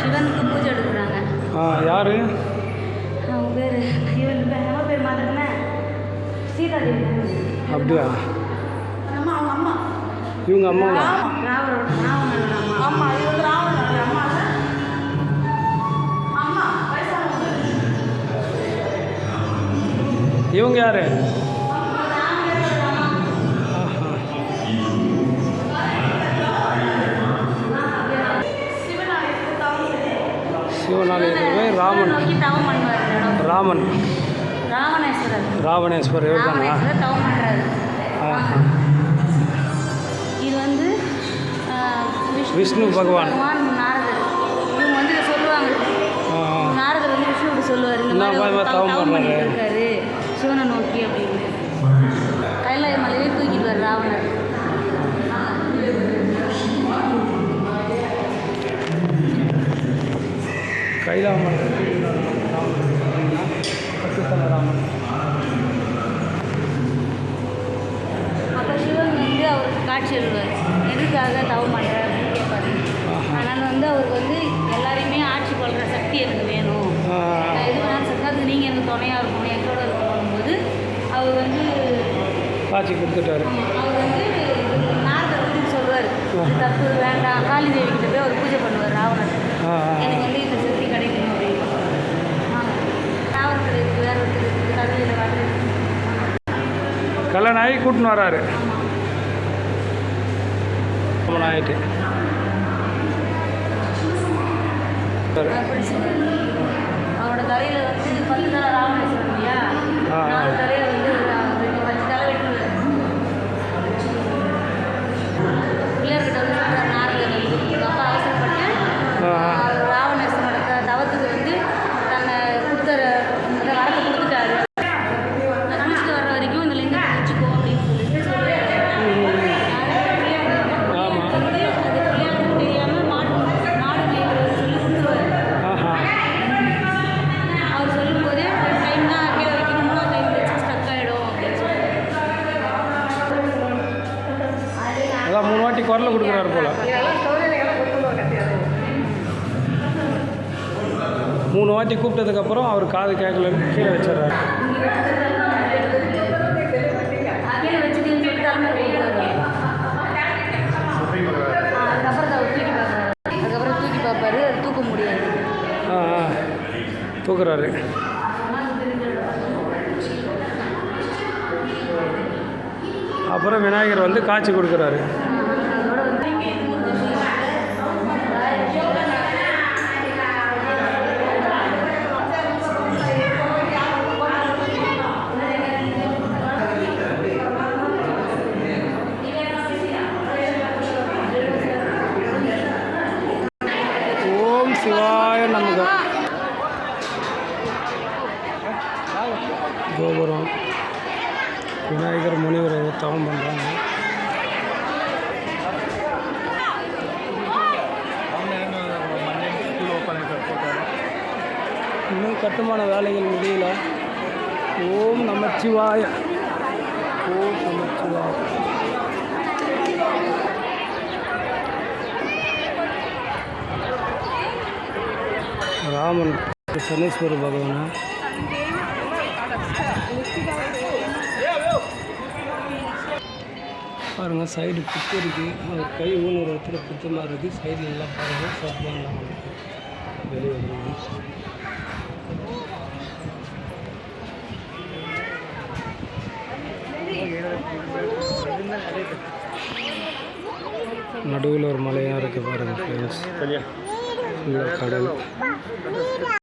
சிவனுக்கு பூஜை எடுக்கிறாங்க. யாரு அவங்க பேர் இவன் நம்ம பேர் மாத்திரமே சீதாதேவி. அப்படியா? அம்மா அவங்க அம்மா இவங்க அம்மாவா? ராவணோட அம்மா. அம்மா இவங்க ராவணோட அம்மா. அம்மா இவங்க யாரு? சிவனாலயத்தில் ராமன் ராமன் ராவணேஸ்வரர் இவர் தானா? தவம் பண்ணுறாரு. இது வந்து விஷ்ணு பகவான் நாரதர். இவங்க வந்து இதை சொல்லுவாங்க. நாரதர் வந்து விஷ்ணுவுக்கு சொல்லுவார், இந்த மாதிரி தவம் பண்ணிட்டு இருக்காரு சிவனை நோக்கி அப்படின்னு. கைலாய மலையை தூக்கிடுவார் ராவணர். கைலாமலை ராமன். அப்போ சிவன் வந்து அவருக்கு காட்சி எழுதுவார், எதுக்காக தவம் பண்ணுற அப்படின்னு கேட்பாரு. அதனால் வந்து அவருக்கு வந்து எல்லாரையுமே ஆட்சி கொள்கிற சக்தி எனக்கு வேணும், நான் எது வேணாலும் சக்தி, அது நீங்கள் எனக்கு துணையாக இருக்கணும், எங்களோட இருக்கணும் போது அவர் வந்து காட்சி கொடுத்துட்டாரு. அவர் வந்து நாரதர் வந்து சொல்லுவார், தப்பு வேண்டாம், காளி தேவி கிட்ட போய் அவர் பூஜை பண்ணுவார் ராவணர், எனக்கு வந்து இந்த சக்தி கிடைக்கணும் அப்படின்னு. ராவணர் இருக்குது, வேற ஒருத்தர் இருக்குது, கடலில் வர கல்யாணம் ஆகி கூட்டின்னு வராரு. ஆகிட்டு அவனோட தலையில் வந்து 10 தலை ராவணேஸ்வரன் இல்லையா, 4 தலையில் வந்து 5 தலை வெட்டுவார். பிள்ளையார்கிட்ட வந்து நாரதர் வந்து அப்பா அவசரப்பட்டு ராவணேஸ்வரனோட தவத்துக்கு வந்து தன்னை கொடுத்துற வரத்தை கொடுத்துட்டாரு. குளிச்சுட்டு வர்ற வரைக்கும் இந்த லிங்கத்தை வச்சுக்கோ அப்படின்னு சொல்லிட்டு சொல்லுவார். அதான் 3 வாட்டி குரலை கொடுக்குறாரு போல. 3 வாட்டி கூப்பிட்டதுக்கப்புறம் அவர் காது கேட்கலன்னு கீழே வச்சிடறாரு. அதுக்கப்புறம் தூக்கி பார்ப்பாரு, தூக்க முடியாது. தூக்குறாரு. அப்புறம் விநாயகர் வந்து காட்சி கொடுக்குறாரு. ஓம் சிவாய நமக. கோபுரம் விநாயகர் முனிவர் தவம் பண்ணுறாங்க. இன்னும் கட்டுமான வேலைகள் முடியல. ஓம் நமச்சிவாய. ஓம் நமச்சிவாய. ராமன் சனீஸ்வர பகவானா பாருங்கள். சைடு குத்து இருக்குது, அது கை ஊனுற இடத்துல குத்து மாதிரி இருக்குது. சைடில் எல்லாம் பாருங்கள், சப்லாம் வெளியே வருது. நடுவில் ஒரு மலையாக இருக்குது பாருங்கள் ஃப்ரெண்ட்ஸ். கடல்.